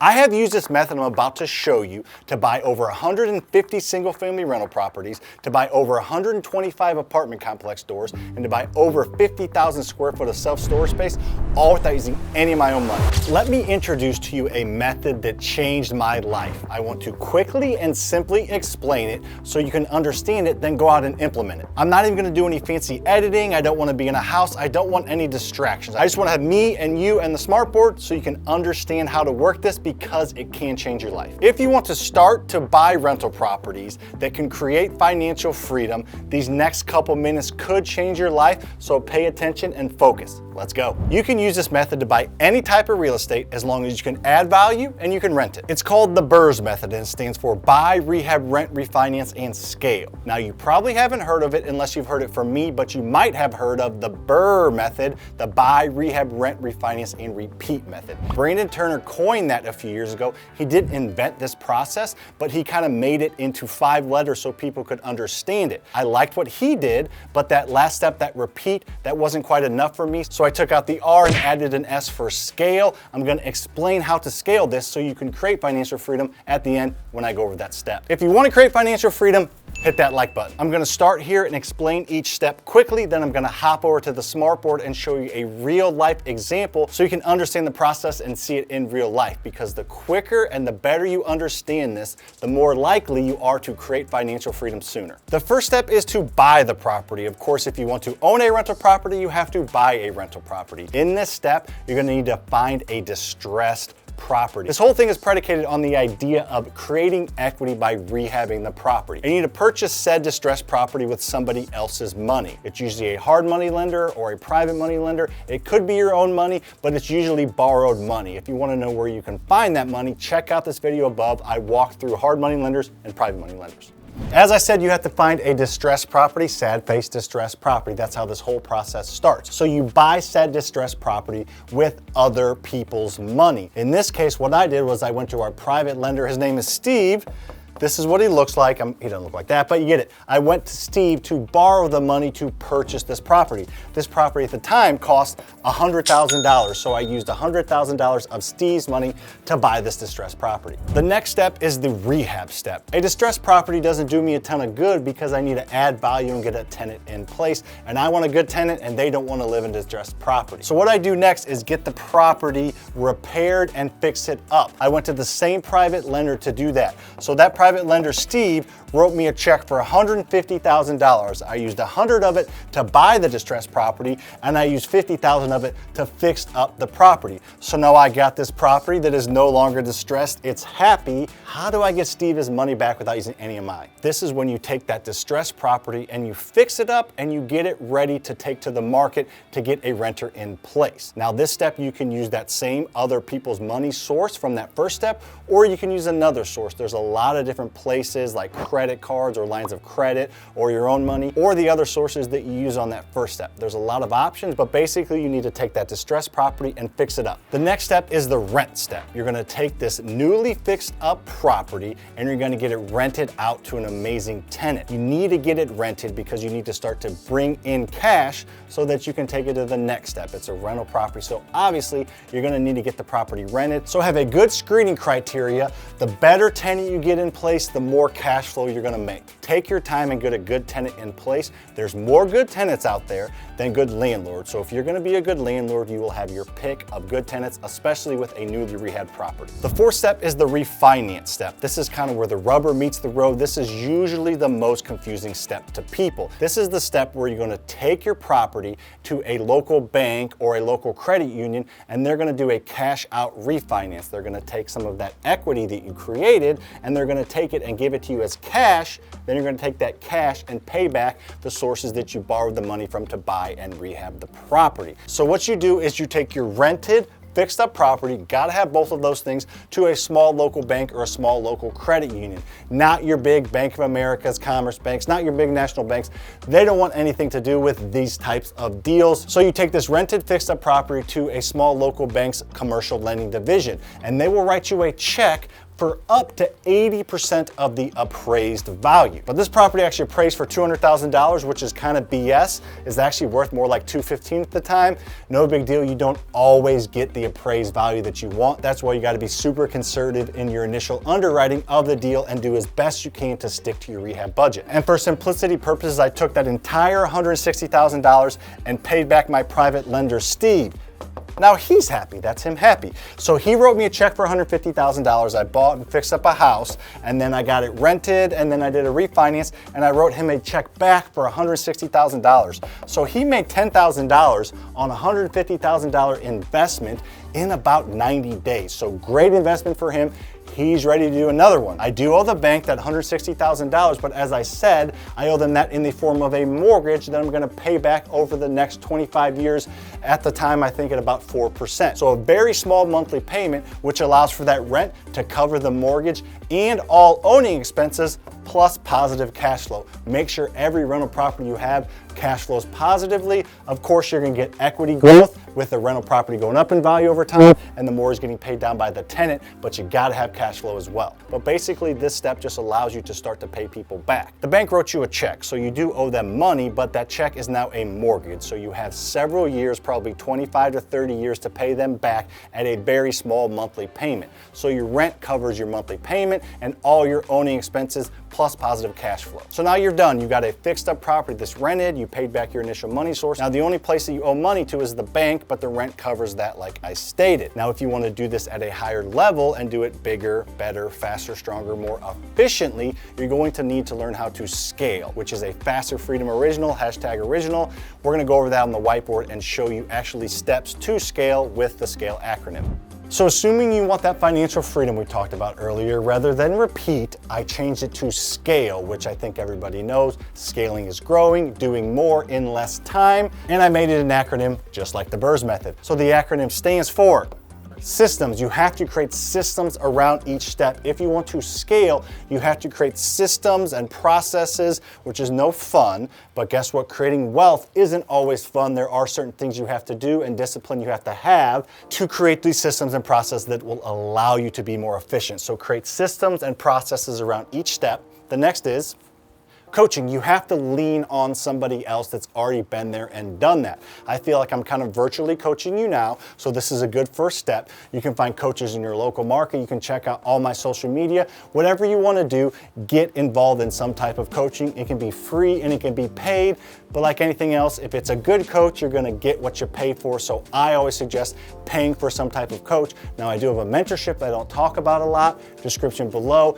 I have used this method I'm about to show you to buy over 150 single-family rental properties, to buy over 125 apartment complex doors, and to buy over 50,000 square foot of self-storage space, all without using any of my own money. Let me introduce to you a method that changed my life. I want to quickly and simply explain it so you can understand it, then go out and implement it. I'm not even gonna do any fancy editing. I don't wanna be in a house. I don't want any distractions. I just wanna have me and you and the smartboard so you can understand how to work this, because it can change your life. If you want to start to buy rental properties that can create financial freedom, these next couple minutes could change your life, so pay attention and focus. Let's go. You can use this method to buy any type of real estate as long as you can add value and you can rent it. It's called the BRRRR Method, and it stands for Buy, Rehab, Rent, Refinance, and Scale. Now, you probably haven't heard of it unless you've heard it from me, but you might have heard of the BRRRR Method, the Buy, Rehab, Rent, Refinance, and Repeat Method. Brandon Turner coined that a few years ago. He didn't invent this process, but he kind of made it into 5 letters so people could understand it. I liked what he did, but that last step, that repeat, that wasn't quite enough for me. So I took out the R and added an S for scale. I'm going to explain how to scale this so you can create financial freedom at the end when I go over that step. If you want to create financial freedom, hit that like button. I'm gonna start here and explain each step quickly, then I'm gonna hop over to the smartboard and show you a real life example so you can understand the process and see it in real life, because the quicker and the better you understand this, the more likely you are to create financial freedom sooner. The first step is to buy the property. Of course, if you want to own a rental property, you have to buy a rental property. In this step, you're gonna need to find a distressed property. This whole thing is predicated on the idea of creating equity by rehabbing the property. And you need to purchase said distressed property with somebody else's money. It's usually a hard money lender or a private money lender. It could be your own money, but it's usually borrowed money. If you want to know where you can find that money, check out this video above. I walk through hard money lenders and private money lenders. As I said, you have to find a distressed property, sad face distressed property. That's how this whole process starts. So you buy said distressed property with other people's money. In this case, what I did was I went to our private lender. His name is Steve. This is what he looks like. He doesn't look like that, but you get it. I went to Steve to borrow the money to purchase this property. This property at the time cost $100,000, so I used $100,000 of Steve's money to buy this distressed property. The next step is the rehab step. A distressed property doesn't do me a ton of good because I need to add value and get a tenant in place, and I want a good tenant and they don't want to live in distressed property. So what I do next is get the property repaired and fix it up. I went to the same private lender to do that. So that private lender, Steve, wrote me a check for $150,000. I used $100 of it to buy the distressed property, and I used $50,000 of it to fix up the property. So now I got this property that is no longer distressed. It's happy. How do I get Steve his money back without using any of mine? This is when you take that distressed property and you fix it up and you get it ready to take to the market to get a renter in place. Now this step, you can use that same other people's money source from that first step, or you can use another source. There's a lot of different places like credit cards or lines of credit or your own money or the other sources that you use on that first step. There's a lot of options, but basically you need to take that distressed property and fix it up. The next step is the rent step. You're gonna take this newly fixed up property and you're gonna get it rented out to an amazing tenant. You need to get it rented because you need to start to bring in cash so that you can take it to the next step. It's a rental property, so obviously you're gonna need to get the property rented. So have a good screening criteria. The better tenant you get in place, the more cash flow you're gonna make. Take your time and get a good tenant in place. There's more good tenants out there than good landlords. So if you're gonna be a good landlord, you will have your pick of good tenants, especially with a newly rehabbed property. The fourth step is the refinance step. This is kind of where the rubber meets the road. This is usually the most confusing step to people. This is the step where you're gonna take your property to a local bank or a local credit union, and they're gonna do a cash out refinance. They're gonna take some of that equity that you created, and they're gonna take it and give it to you as cash. Then you're gonna take that cash and pay back the sources that you borrowed the money from to buy and rehab the property. So what you do is you take your rented, fixed up property, gotta have both of those things, to a small local bank or a small local credit union. Not your big Bank of America's, Commerce Banks, not your big national banks. They don't want anything to do with these types of deals. So you take this rented, fixed up property to a small local bank's commercial lending division, and they will write you a check for up to 80% of the appraised value. But this property actually appraised for $200,000, which is kind of BS. It's actually worth more like $215,000 at the time. No big deal, you don't always get the appraised value that you want. That's why you gotta be super conservative in your initial underwriting of the deal and do as best you can to stick to your rehab budget. And for simplicity purposes, I took that entire $160,000 and paid back my private lender, Steve. Now he's happy, that's him happy. So he wrote me a check for $150,000. I bought and fixed up a house, and then I got it rented, and then I did a refinance, and I wrote him a check back for $160,000. So he made $10,000 on a $150,000 investment in about 90 days. So great investment for him. He's ready to do another one. I do owe the bank that $160,000, but as I said, I owe them that in the form of a mortgage that I'm gonna pay back over the next 25 years, at the time I think at about 4%. So a very small monthly payment, which allows for that rent to cover the mortgage and all owning expenses, plus positive cash flow. Make sure every rental property you have cash flows positively. Of course, you're gonna get equity growth with the rental property going up in value over time and the mortgage getting paid down by the tenant, but you gotta have cash flow as well. But basically, this step just allows you to start to pay people back. The bank wrote you a check, so you do owe them money, but that check is now a mortgage. So you have several years, probably 25 to 30 years to pay them back at a very small monthly payment. So your rent covers your monthly payment and all your owning expenses plus positive cash flow. So now you're done. You got a fixed up property that's rented, you paid back your initial money source. Now the only place that you owe money to is the bank, but the rent covers that like I stated. Now if you want to do this at a higher level and do it bigger, better, faster, stronger, more efficiently, you're going to need to learn how to scale, which is a FasterFreedom original, #original. We're gonna go over that on the whiteboard and show you actually steps to scale with the SCALE acronym. So assuming you want that financial freedom we talked about earlier, rather than repeat, I changed it to scale, which I think everybody knows. Scaling is growing, doing more in less time, and I made it an acronym just like the BRRRR Method. So the acronym stands for systems. You have to create systems around each step. If you want to scale, you have to create systems and processes, which is no fun, but guess what? Creating wealth isn't always fun. There are certain things you have to do and discipline you have to create these systems and processes that will allow you to be more efficient. So create systems and processes around each step. The next is coaching. You have to lean on somebody else that's already been there and done that. I feel like I'm kind of virtually coaching you now, so this is a good first step. You can find coaches in your local market. You can check out all my social media. Whatever you want to do, get involved in some type of coaching. It can be free and it can be paid, but like anything else, if it's a good coach, you're going to get what you pay for. So I always suggest paying for some type of coach. Now I do have a mentorship that I don't talk about a lot, description below.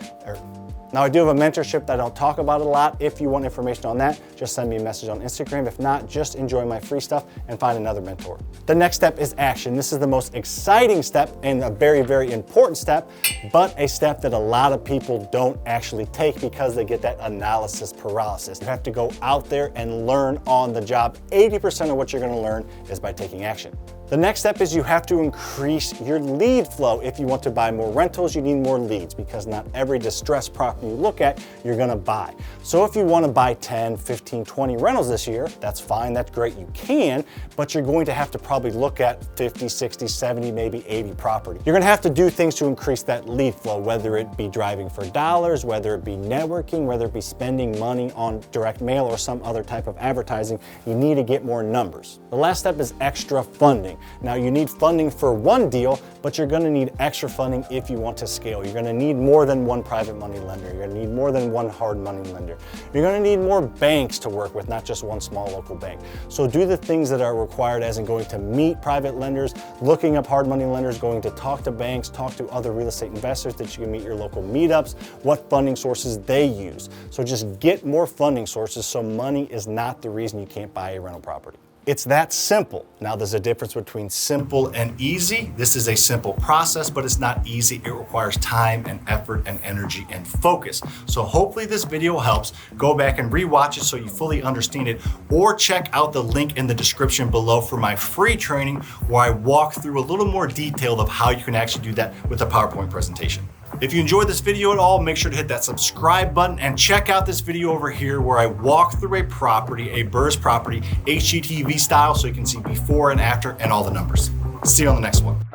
Now I do have a mentorship that I don't talk about a lot. If you want information on that, just send me a message on Instagram. If not, just enjoy my free stuff and find another mentor. The next step is action. This is the most exciting step and a very, very important step, but a step that a lot of people don't actually take because they get that analysis paralysis. You have to go out there and learn on the job. 80% of what you're gonna learn is by taking action. The next step is you have to increase your lead flow. If you want to buy more rentals, you need more leads because not every distressed property you look at, you're gonna buy. So if you wanna buy 10, 15, 20 rentals this year, that's fine, that's great, you can, but you're going to have to probably look at 50, 60, 70, maybe 80 properties. You're gonna have to do things to increase that lead flow, whether it be driving for dollars, whether it be networking, whether it be spending money on direct mail or some other type of advertising. You need to get more numbers. The last step is extra funding. Now you need funding for one deal, but you're gonna need extra funding if you want to scale. You're gonna need more than one private money lender. You're gonna need more than one hard money lender. You're gonna need more banks to work with, not just one small local bank. So do the things that are required, as in going to meet private lenders, looking up hard money lenders, going to talk to banks, talk to other real estate investors that you can meet your local meetups, what funding sources they use. So just get more funding sources so money is not the reason you can't buy a rental property. It's that simple. Now there's a difference between simple and easy. This is a simple process, but it's not easy. It requires time and effort and energy and focus. So hopefully this video helps. Go back and rewatch it so you fully understand it, or check out the link in the description below for my free training where I walk through a little more detail of how you can actually do that with a PowerPoint presentation. If you enjoyed this video at all, make sure to hit that subscribe button and check out this video over here where I walk through a property, a BRRRR property, HGTV style, so you can see before and after and all the numbers. See you on the next one.